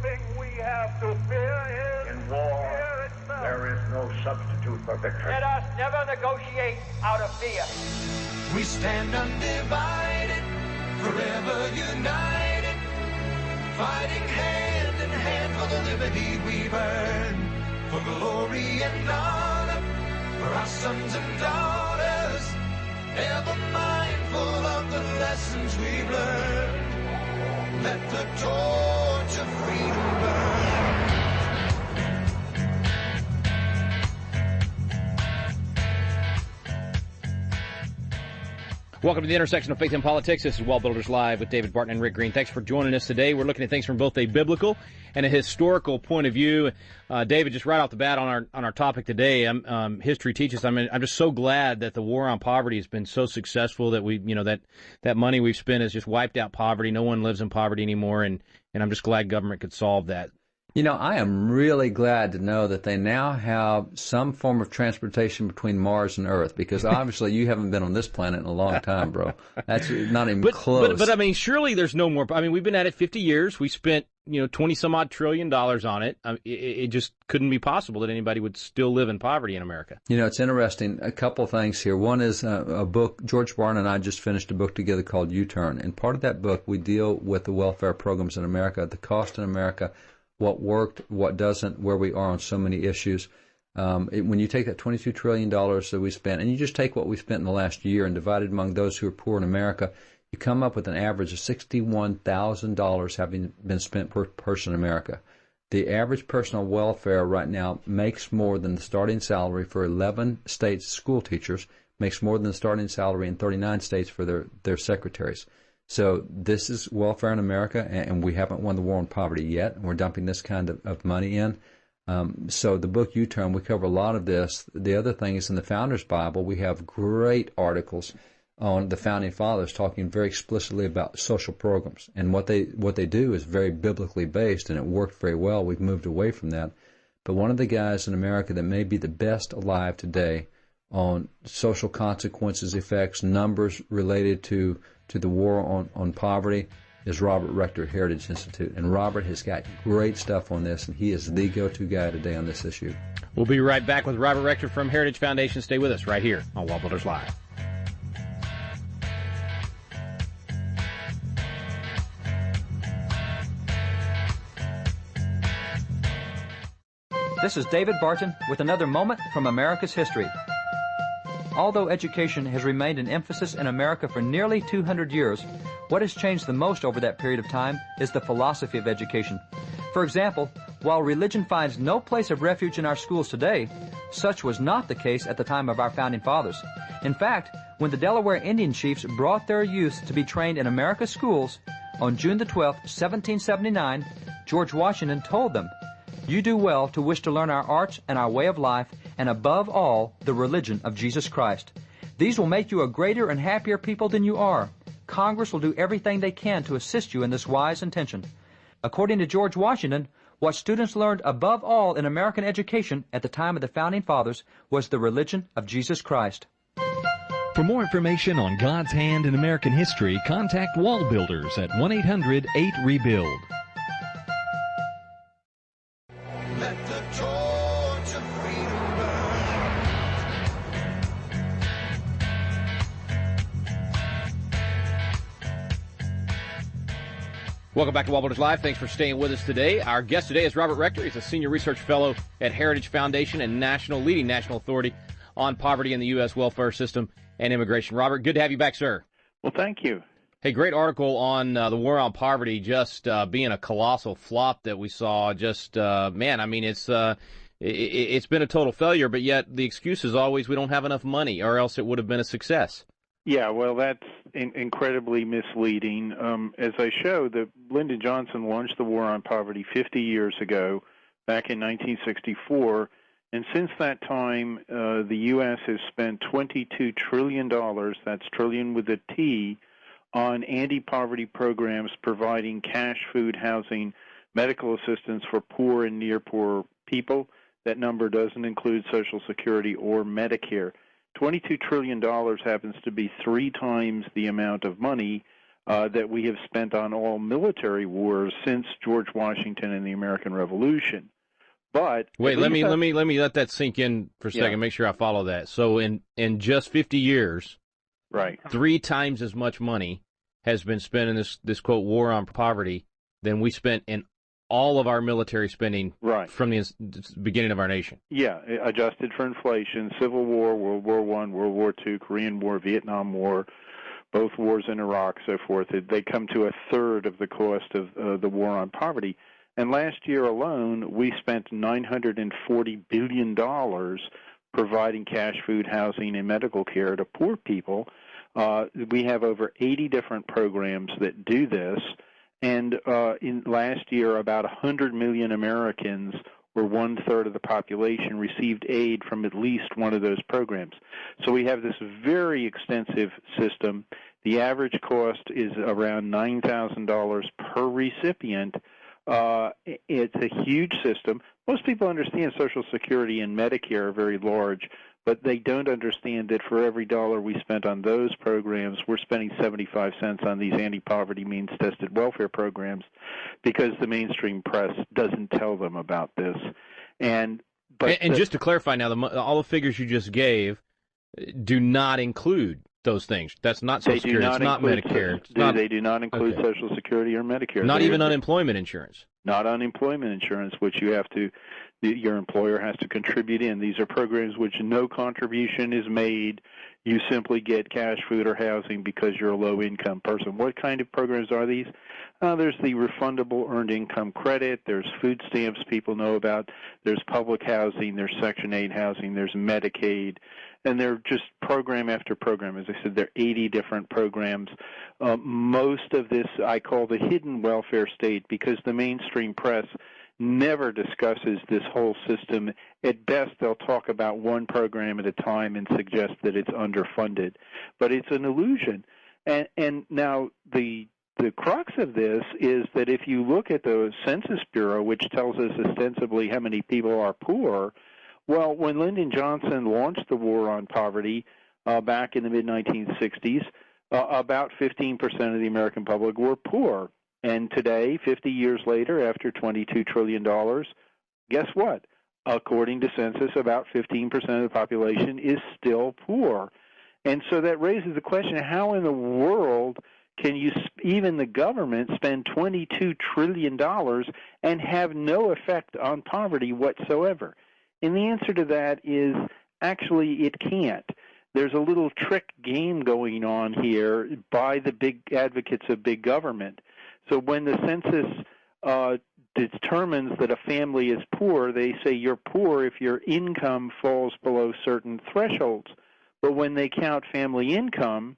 thing we have to fear is in war. fear itself. There is no substitute for victory. Let us never negotiate out of fear. We stand undivided, forever united, fighting hand in hand for the liberty we've earned, for glory and honor, for our sons and daughters, ever mindful of the lessons we've learned. Let the torch of freedom burn. Welcome to the intersection of faith and politics. This is WallBuilders Live with David Barton and Rick Green. Thanks for joining us today. We're looking at things from both a biblical and a historical point of view. David, just right off the bat on our topic today, history teaches. I'm just so glad that the war on poverty has been so successful that that money we've spent has just wiped out poverty. No one lives in poverty anymore, and I'm just glad government could solve that. You know, I am really glad to know that they now have some form of transportation between Mars and Earth, because obviously you haven't been on this planet in a long time, bro. That's not even close. But I mean, surely there's no more. I mean, we've been at it 50 years. We spent, $20-some-odd trillion on it. It just couldn't be possible that anybody would still live in poverty in America. You know, it's interesting. A couple of things here. One is a book. George Barton and I just finished a book together called U-Turn. And part of that book, we deal with the welfare programs in America, the cost in America, what worked, what doesn't, where we are on so many issues. When you take that $22 trillion that we spent, and you just take what we spent in the last year and divide it among those who are poor in America, you come up with an average of $61,000 having been spent per person in America. The average person on welfare right now makes more than the starting salary for 11 states' school teachers, makes more than the starting salary in 39 states for their secretaries. So this is welfare in America, and we haven't won the war on poverty yet, and we're dumping this kind of money in. So the book U-Turn, we cover a lot of this. The other thing is in the Founders Bible, we have great articles on the Founding Fathers talking very explicitly about social programs. And what they do is very biblically based, and it worked very well. We've moved away from that. But one of the guys in America that may be the best alive today on social consequences, effects, numbers related to the war on poverty is Robert Rector at Heritage Institute. And Robert has got great stuff on this, and he is the go-to guy today on this issue. We'll be right back with Robert Rector from Heritage Foundation. Stay with us right here on WallBuilders Live. This is David Barton with another moment from America's history. Although education has remained an emphasis in America for nearly 200 years, what has changed the most over that period of time is the philosophy of education. For example, while religion finds no place of refuge in our schools today, such was not the case at the time of our Founding Fathers. In fact, when the Delaware Indian chiefs brought their youth to be trained in America's schools, on June the 12th, 1779, George Washington told them, "You do well to wish to learn our arts and our way of life, and above all, the religion of Jesus Christ. These will make you a greater and happier people than you are. Congress will do everything they can to assist you in this wise intention." According to George Washington, what students learned above all in American education at the time of the Founding Fathers was the religion of Jesus Christ. For more information on God's hand in American history, contact WallBuilders at 1-800-8-REBUILD. Let the torch of freedom burn. Welcome back to WallBuilders Live. Thanks for staying with us today. Our guest today is Robert Rector. He's a senior research fellow at Heritage Foundation and leading national authority on poverty in the U.S. welfare system and immigration. Robert, good to have you back, sir. Well, thank you. Hey, great article on the war on poverty just being a colossal flop that we saw. It's been a total failure, but yet the excuse is always we don't have enough money, or else it would have been a success. Yeah, well, that's incredibly misleading. As I show, Lyndon Johnson launched the war on poverty 50 years ago, back in 1964, and since that time, the U.S. has spent $22 trillion, that's trillion with a T, on anti-poverty programs providing cash, food, housing, medical assistance for poor and near-poor people. That number doesn't include Social Security or Medicare. $22 trillion happens to be 3 times the amount of money that we have spent on all military wars since George Washington and the American Revolution. But wait, let me let that sink in for a second. Yeah. Make sure I follow that. So in just 50 years, right, 3 times as much money has been spent in this quote war on poverty than we spent in all of our military spending from the beginning of our nation. Yeah, adjusted for inflation, Civil War, World War I, World War II, Korean War, Vietnam War, both wars in Iraq, so forth. They come to a third of the cost of the war on poverty. And last year alone, we spent $940 billion providing cash, food, housing, and medical care to poor people. We have over 80 different programs that do this. And in last year, about 100 million Americans, or 1/3 of the population, received aid from at least one of those programs. So we have this very extensive system. The average cost is around $9,000 per recipient. It's a huge system. Most people understand Social Security and Medicare are very large, but they don't understand that for every dollar we spent on those programs, we're spending 75 cents on these anti-poverty means-tested welfare programs because the mainstream press doesn't tell them about this. And just to clarify now, all the figures you just gave do not include those things. That's not Social Security. It's not Medicare. They do not include Social Security or Medicare. Not even unemployment insurance. Not unemployment insurance, which your employer has to contribute in. These are programs which no contribution is made. You simply get cash, food, or housing because you're a low-income person. What kind of programs are these? There's the refundable earned income credit. There's food stamps people know about. There's public housing. There's Section 8 housing. There's Medicaid. And they're just program after program. As I said, there are 80 different programs. Most of this I call the hidden welfare state because the mainstream press never discusses this whole system. At best, they'll talk about one program at a time and suggest that it's underfunded. But it's an illusion. And now the crux of this is that if you look at the Census Bureau, which tells us ostensibly how many people are poor, well, when Lyndon Johnson launched the war on poverty back in the mid-1960s, about 15% of the American public were poor. And today, 50 years later, after $22 trillion, guess what? According to census, about 15% of the population is still poor. And so that raises the question, how in the world can even the government spend $22 trillion and have no effect on poverty whatsoever? And the answer to that is actually it can't. There's a little trick game going on here by the big advocates of big government. So when the census determines that a family is poor, they say you're poor if your income falls below certain thresholds. But when they count family income,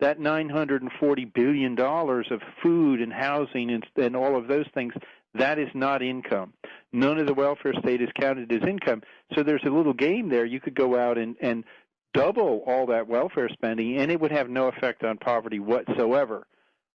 that $940 billion of food and housing and all of those things, that is not income. None of the welfare state is counted as income. So there's a little game there. You could go out and double all that welfare spending, and it would have no effect on poverty whatsoever.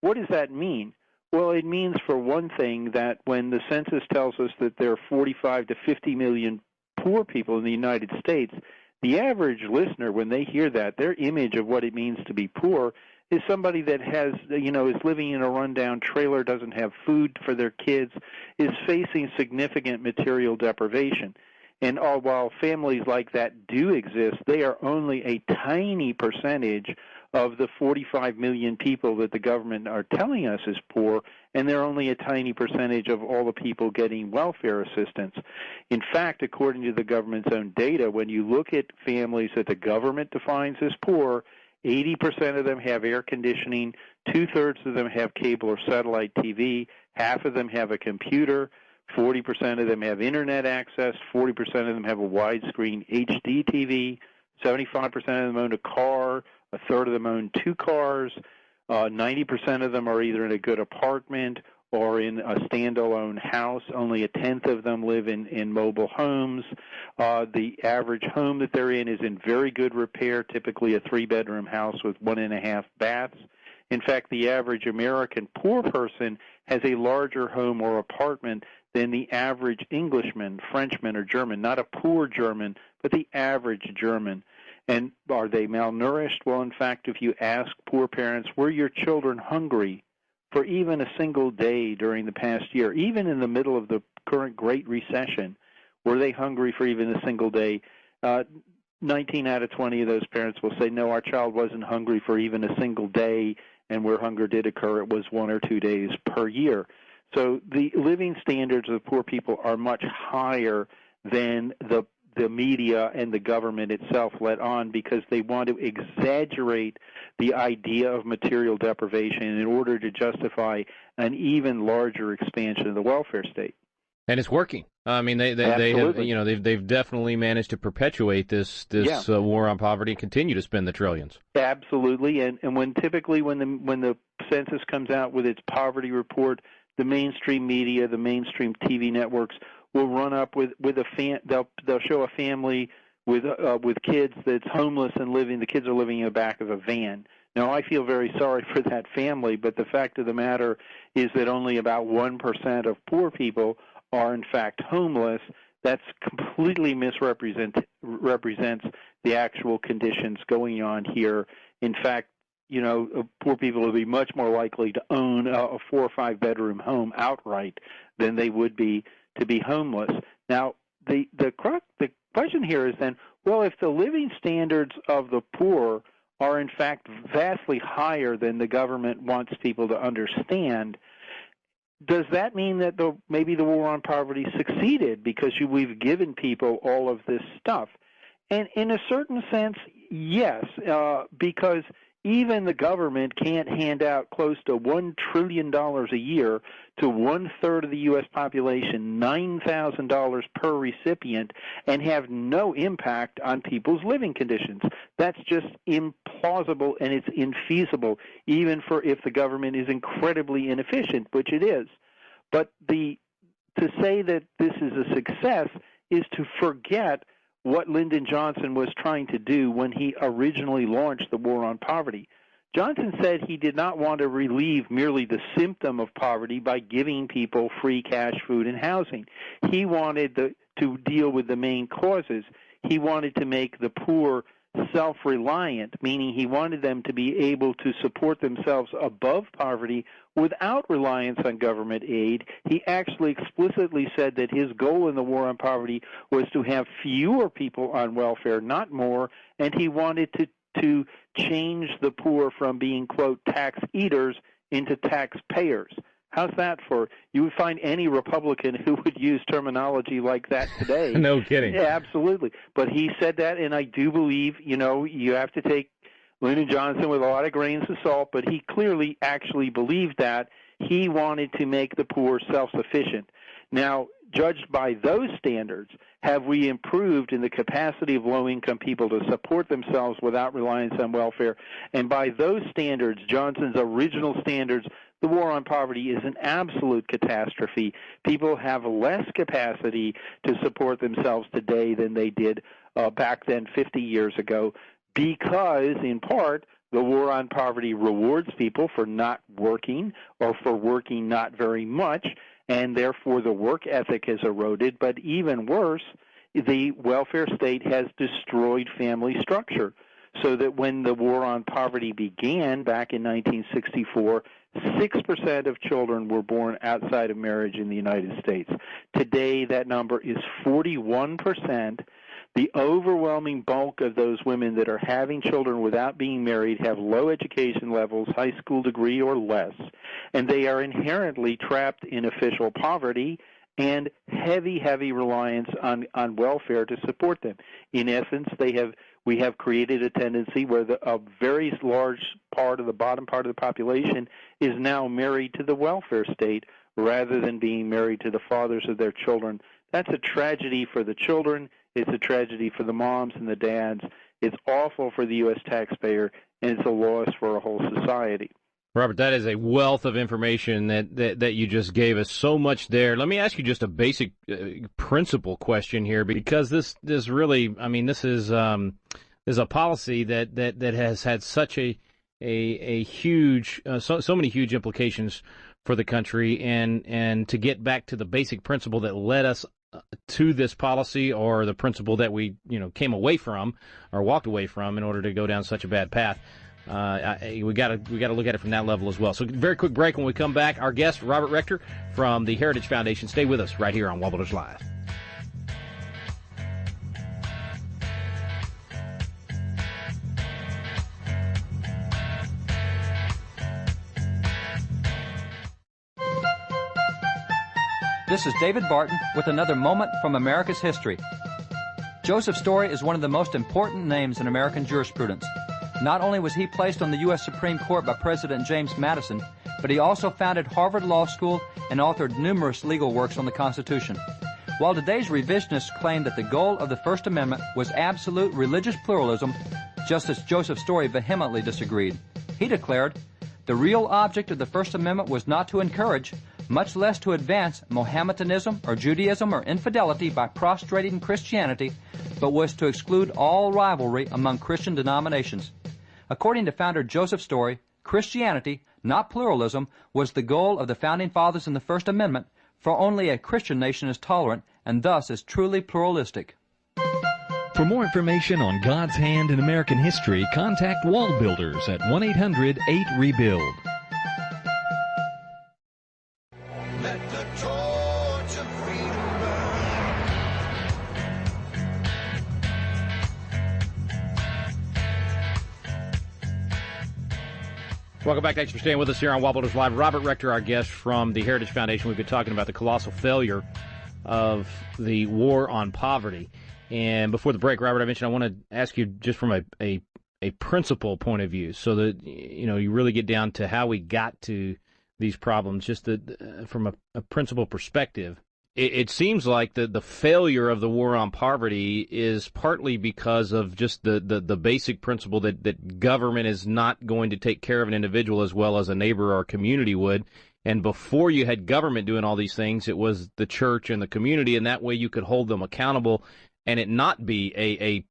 What does that mean? Well, it means, for one thing, that when the census tells us that there are 45 to 50 million poor people in the United States, the average listener, when they hear that, their image of what it means to be poor is somebody that has, is living in a rundown trailer, doesn't have food for their kids, is facing significant material deprivation. And while families like that do exist, they are only a tiny percentage of the 45 million people that the government are telling us is poor, and they're only a tiny percentage of all the people getting welfare assistance. In fact, according to the government's own data, when you look at families that the government defines as poor, 80% of them have air conditioning, 2/3 of them have cable or satellite TV, half of them have a computer, 40% of them have internet access, 40% of them have a widescreen HD TV, 75% of them own a car, 1/3 of them own 2 cars, 90% of them are either in a good apartment or in a standalone house. Only 1/10 of them live in mobile homes. The average home that they're in is in very good repair, typically a 3-bedroom house with 1.5 baths. In fact, the average American poor person has a larger home or apartment than the average Englishman, Frenchman, or German, not a poor German, but the average German. And are they malnourished? Well, in fact, if you ask poor parents, were your children hungry for even a single day during the past year, even in the middle of the current Great Recession, were they hungry for even a single day? 19 out of 20 of those parents will say, no, our child wasn't hungry for even a single day, and where hunger did occur, it was 1 or 2 days per year. So the living standards of poor people are much higher than the media and the government itself let on, because they want to exaggerate the idea of material deprivation in order to justify an even larger expansion of the welfare state. And it's working. I mean, they have, they've definitely managed to perpetuate this war on poverty and continue to spend the trillions. Absolutely, and when the census comes out with its poverty report, the mainstream media, the mainstream TV networks will run up with they'll show a family with kids that's homeless and the kids are living in the back of a van. Now, I feel very sorry for that family, but the fact of the matter is that only about 1% of poor people are in fact homeless. That's completely represents the actual conditions going on here. In fact, poor people will be much more likely to own a 4 or 5 bedroom home outright than they would be to be homeless. Now, the question here is then, well, if the living standards of the poor are in fact vastly higher than the government wants people to understand, does that mean that maybe the war on poverty succeeded because we've given people all of this stuff? And in a certain sense, yes, because even the government can't hand out close to $1 trillion a year to 1/3 of the U.S. population, $9,000 per recipient, and have no impact on people's living conditions. That's just implausible, and it's infeasible, even if the government is incredibly inefficient, which it is. But to say that this is a success is to forget what Lyndon Johnson was trying to do when he originally launched the war on poverty. Johnson said he did not want to relieve merely the symptom of poverty by giving people free cash, food, and housing. He wanted to deal with the main causes. He wanted to make the poor self-reliant, meaning he wanted them to be able to support themselves above poverty without reliance on government aid. He actually explicitly said that his goal in the war on poverty was to have fewer people on welfare, not more, and he wanted to change the poor from being, quote, tax eaters into taxpayers. How's that for? You would find any Republican who would use terminology like that today. No kidding. Yeah, absolutely. But he said that, and I do believe, you have to take Lyndon Johnson with a lot of grains of salt, but he clearly actually believed that. He wanted to make the poor self-sufficient. Now, judged by those standards, have we improved in the capacity of low-income people to support themselves without reliance on welfare? And by those standards, Johnson's original standards, the war on poverty is an absolute catastrophe. People have less capacity to support themselves today than they did back then 50 years ago, because, in part, the war on poverty rewards people for not working or for working not very much, and therefore the work ethic has eroded. But even worse, the welfare state has destroyed family structure, so that when the war on poverty began back in 1964, 6% of children were born outside of marriage in the United States. Today, that number is 41%. The overwhelming bulk of those women that are having children without being married have low education levels, high school degree or less, and they are inherently trapped in official poverty and heavy reliance on welfare to support them. In essence, we have created a tendency where a very large part of the bottom part of the population is now married to the welfare state rather than being married to the fathers of their children. That's a tragedy for the children. It's a tragedy for the moms and the dads. It's awful for the U.S. taxpayer, and it's a loss for a whole society. Robert, that is a wealth of information that you just gave us. So much there. Let me ask you just a basic principle question here, because this really, I mean, this is a policy that has had such a huge, so many huge implications for the country, and to get back to the basic principle that led us to this policy or the principle that we came away from or walked away from in order to go down such a bad path. We got to look at it from that level as well. So very quick break. When we come back, our guest, Robert Rector from the Heritage Foundation. Stay with us right here on WallBuilders Live. This is David Barton with another moment from America's history. Joseph Story is one of the most important names in American jurisprudence. Not only was he placed on the U.S. Supreme Court by President James Madison, but he also founded Harvard Law School and authored numerous legal works on the Constitution. While today's revisionists claim that the goal of the First Amendment was absolute religious pluralism, Justice Joseph Story vehemently disagreed. He declared, "The real object of the First Amendment was not to encourage, much less to advance Mohammedanism or Judaism or infidelity by prostrating Christianity, but was to exclude all rivalry among Christian denominations." According to founder Joseph Story, Christianity, not pluralism, was the goal of the Founding Fathers in the First Amendment, for only a Christian nation is tolerant and thus is truly pluralistic. For more information on God's hand in American history, contact WallBuilders at 1-800-8-REBUILD. Let the torch of freedom burn. Welcome back. Thanks for staying with us here on WallBuilders Live. Robert Rector, our guest from the Heritage Foundation. We've been talking about the colossal failure of the war on poverty. And before the break, Robert, I mentioned I want to ask you just from a principle point of view, so that you really get down to how we got to these problems, just from a principle perspective. It seems like the failure of the war on poverty is partly because of just the basic principle that government is not going to take care of an individual as well as a neighbor or a community would. And before you had government doing all these things, it was the church and the community, and that way you could hold them accountable and it not be a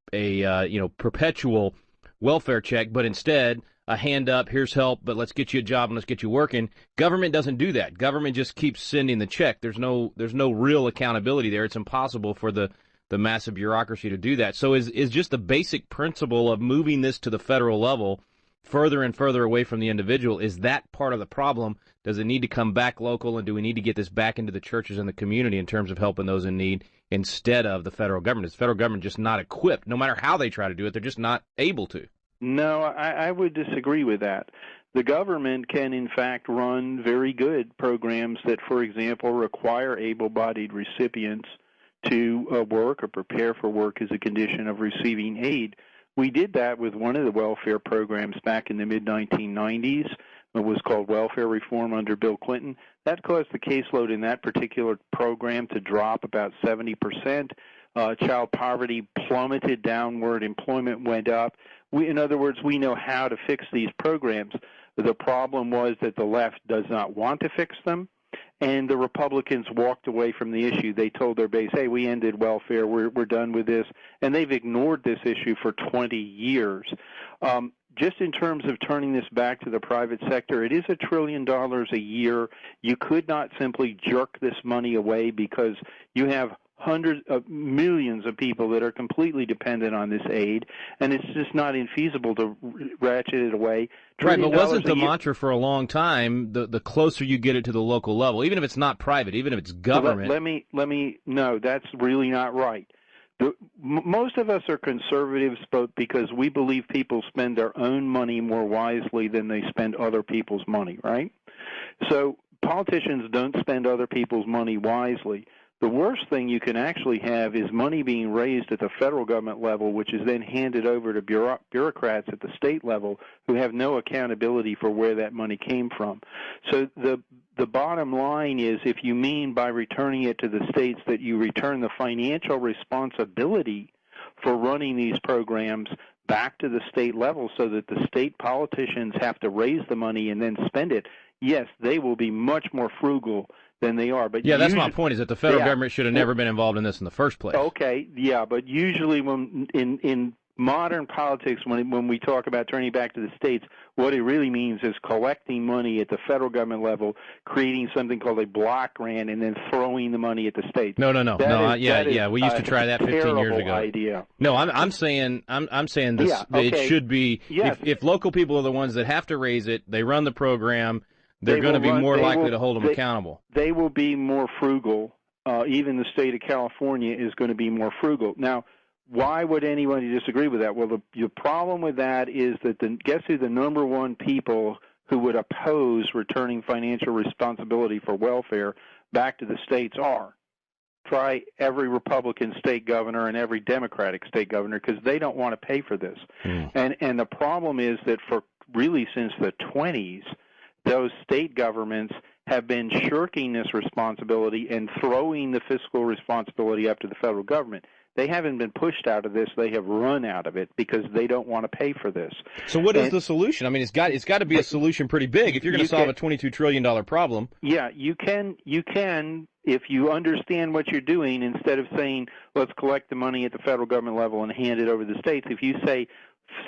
perpetual welfare check, but instead a hand up, here's help, but let's get you a job and let's get you working. Government doesn't do that. Government just keeps sending the check. There's no real accountability there. It's impossible for the massive bureaucracy to do that. So is just the basic principle of moving this to the federal level further and further away from the individual, is that part of the problem? Does it need to come back local, and do we need to get this back into the churches and the community in terms of helping those in need instead of the federal government? Is the federal government just not equipped? No matter how they try to do it, they're just not able to. No, I would disagree with that. The government can, in fact, run very good programs that, for example, require able-bodied recipients to work or prepare for work as a condition of receiving aid. We did that with one of the welfare programs back in the mid-1990s. It was called welfare reform under Bill Clinton. That caused the caseload in that particular program to drop about 70%. Child poverty plummeted downward. Employment went up. In other words, we know how to fix these programs. The problem was that the left does not want to fix them, and the Republicans walked away from the issue. They told their base, hey, we ended welfare, we're done with this, and they've ignored this issue for 20 years. Just in terms of turning this back to the private sector, it is $1 trillion a year. You could not simply jerk this money away because you have hundreds of millions of people that are completely dependent on this aid, and it's just not infeasible to ratchet it away. Right, but wasn't the mantra for a long time, the closer you get it to the local level, even if it's not private, even if it's government? Let me no, that's really not right. Most of us are conservatives, but because we believe people spend their own money more wisely than they spend other people's money, right? So politicians don't spend other people's money wisely. The worst thing you can actually have is money being raised at the federal government level, which is then handed over to bureaucrats at the state level who have no accountability for where that money came from. So the bottom line is, if you mean by returning it to the states that you return the financial responsibility for running these programs back to the state level so that the state politicians have to raise the money and then spend it, yes, they will be much more frugal than they are. But yeah, that's my point, is that the federal government should have never been involved in this in the first place. Okay, yeah, but usually when in modern politics, when we talk about turning back to the states, what it really means is collecting money at the federal government level, creating something called a block grant, and then throwing the money at the states. No. We used to try that 15 years ago. Idea. No, I'm saying this. Yeah, okay. It should be. Yes. If local people are the ones that have to raise it, they run the program. They're going to be more likely to hold them accountable. They will be more frugal. Even the state of California is going to be more frugal. Now, why would anybody disagree with that? Well, the problem with that is that guess who the number one people who would oppose returning financial responsibility for welfare back to the states are? Try every Republican state governor and every Democratic state governor, because they don't want to pay for this. And the problem is that for really since the 20s, those state governments have been shirking this responsibility and throwing the fiscal responsibility up to the federal government. They haven't been pushed out of this. They have run out of it because they don't want to pay for this. So what is the solution? I mean, it's got to be a solution pretty big if you're going to solve a $22 trillion problem. Yeah, you can if you understand what you're doing, instead of saying, let's collect the money at the federal government level and hand it over to the states. If you say,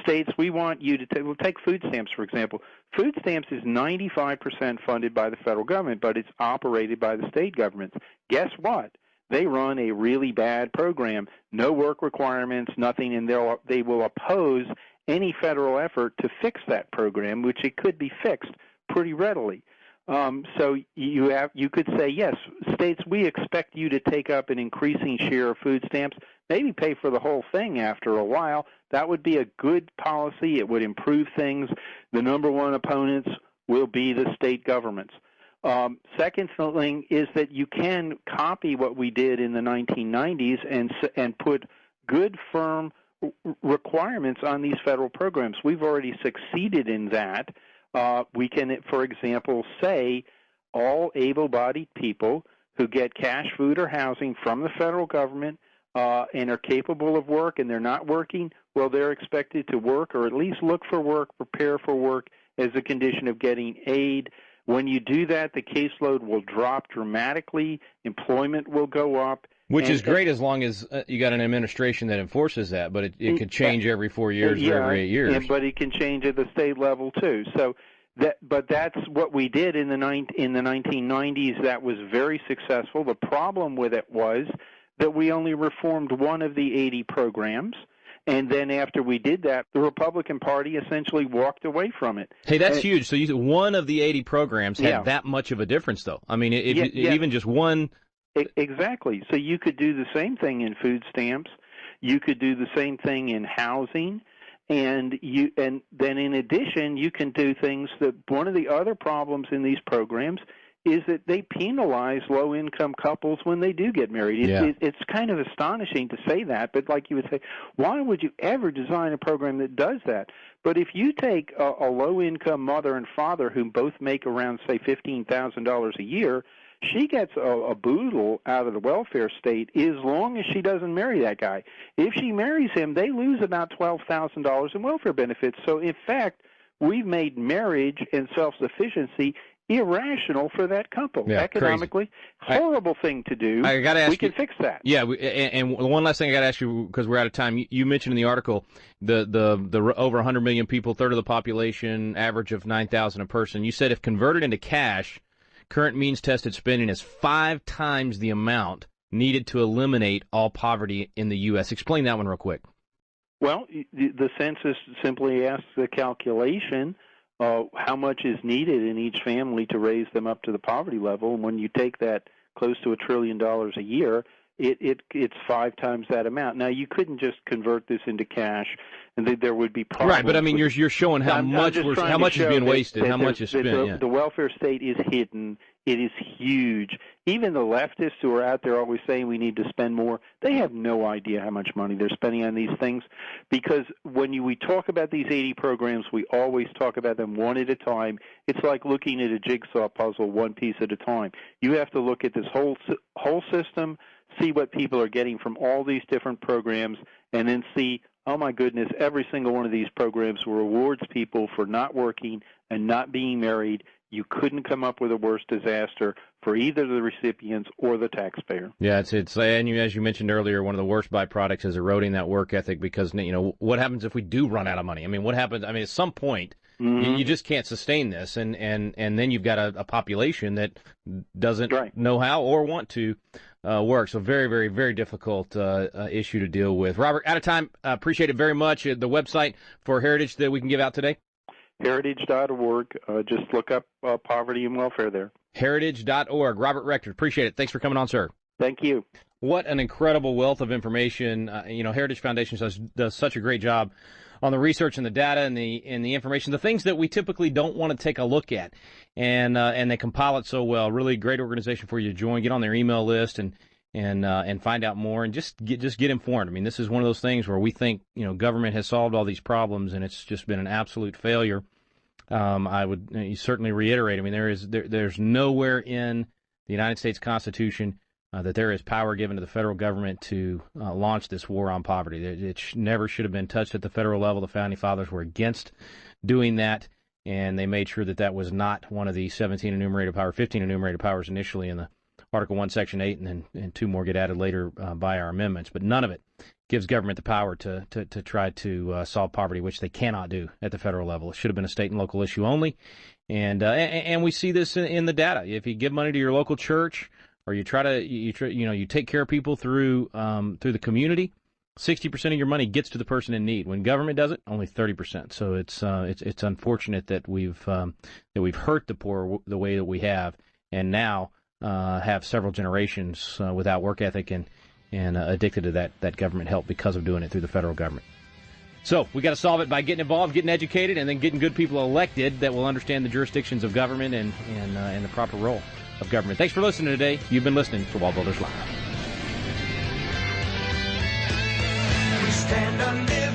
states, we want you to take food stamps, for example. Food stamps is 95% funded by the federal government, but it's operated by the state governments. Guess what? They run a really bad program, no work requirements, nothing, and they will oppose any federal effort to fix that program, which it could be fixed pretty readily. So you could say, yes, states, we expect you to take up an increasing share of food stamps, maybe pay for the whole thing after a while. That would be a good policy. It would improve things. The number one opponents will be the state governments. Second thing is that you can copy what we did in the 1990s and put good, firm requirements on these federal programs. We've already succeeded in that. We can, for example, say all able-bodied people who get cash, food, or housing from the federal government and are capable of work and they're not working, well, they're expected to work or at least look for work, prepare for work as a condition of getting aid. When you do that, the caseload will drop dramatically, employment will go up. Which is great as long as you got an administration that enforces that, but it could change every 4 years or every 8 years. But it can change at the state level too. So, but that's what we did in the 1990s. That was very successful. The problem with it was that we only reformed one of the 80 programs. And then after we did that, the Republican Party essentially walked away from it. Hey, that's huge. So one of the 80 programs had that much of a difference, though. I mean, even just one. Exactly. So you could do the same thing in food stamps. You could do the same thing in housing. And then in addition, you can do things that one of the other problems in these programs is that they penalize low-income couples when they do get married. It's kind of astonishing to say that, but like you would say, why would you ever design a program that does that? But if you take a low-income mother and father who both make around, say, $15,000 a year, she gets a boodle out of the welfare state as long as she doesn't marry that guy. If she marries him, they lose about $12,000 in welfare benefits. So, in fact, we've made marriage and self-sufficiency irrational for that couple economically. Crazy. Horrible thing to do. I got to ask we can fix that. Yeah, and one last thing I got to ask you because we're out of time. You mentioned in the article the over 100 million people, third of the population, average of 9,000 a person. You said if converted into cash, current means-tested spending is 5 times the amount needed to eliminate all poverty in the U.S. Explain that one real quick. Well, the census simply asks the calculation how much is needed in each family to raise them up to the poverty level. And when you take that close to $1 trillion a year, it's 5 times that amount. Now, you couldn't just convert this into cash, and there would be problems. Right, but I mean, you're showing how much is being wasted, how much is spent. The welfare state is hidden. It is huge. Even the leftists who are out there always saying we need to spend more, they have no idea how much money they're spending on these things, because when we talk about these 80 programs, we always talk about them one at a time. It's like looking at a jigsaw puzzle one piece at a time. You have to look at this whole system, see what people are getting from all these different programs, and then see, oh my goodness, every single one of these programs rewards people for not working and not being married, You couldn't come up with a worse disaster for either the recipients or the taxpayer. Yeah, it's and as you mentioned earlier, one of the worst byproducts is eroding that work ethic, because what happens if we do run out of money? I mean, what happens? I mean, at some point you just can't sustain this, and then you've got a population that doesn't know how or want to work. So very, very, very difficult issue to deal with. Robert, out of time. Appreciate it very much. The website for Heritage that we can give out today? Heritage.org. Just look up poverty and welfare there. Heritage.org. Robert Rector, appreciate it. Thanks for coming on, sir. Thank you. What an incredible wealth of information. Heritage Foundation does such a great job on the research and the data and the information, the things that we typically don't want to take a look at, and they compile it so well. Really great organization for you to join. Get on their email list and find out more, and just get informed. I mean, this is one of those things where we think government has solved all these problems, and it's just been an absolute failure. I would certainly reiterate. I mean, there's nowhere in the United States Constitution that there is power given to the federal government to launch this war on poverty. It never should have been touched at the federal level. The Founding Fathers were against doing that, and they made sure that was not one of the 15 enumerated powers initially in the Article 1, Section 8, and 2 more get added later by our amendments. But none of it gives government the power to try to solve poverty, which they cannot do at the federal level. It should have been a state and local issue only. And we see this in the data. If you give money to your local church, or you take care of people through the community, 60% of your money gets to the person in need. When government does it, only 30%. So it's unfortunate that we've hurt the poor the way that we have, and now have several generations without work ethic and addicted to that government help because of doing it through the federal government. So we got to solve it by getting involved, getting educated, and then getting good people elected that will understand the jurisdictions of government and the proper role of government. Thanks for listening today. You've been listening to WallBuilders Live. We stand under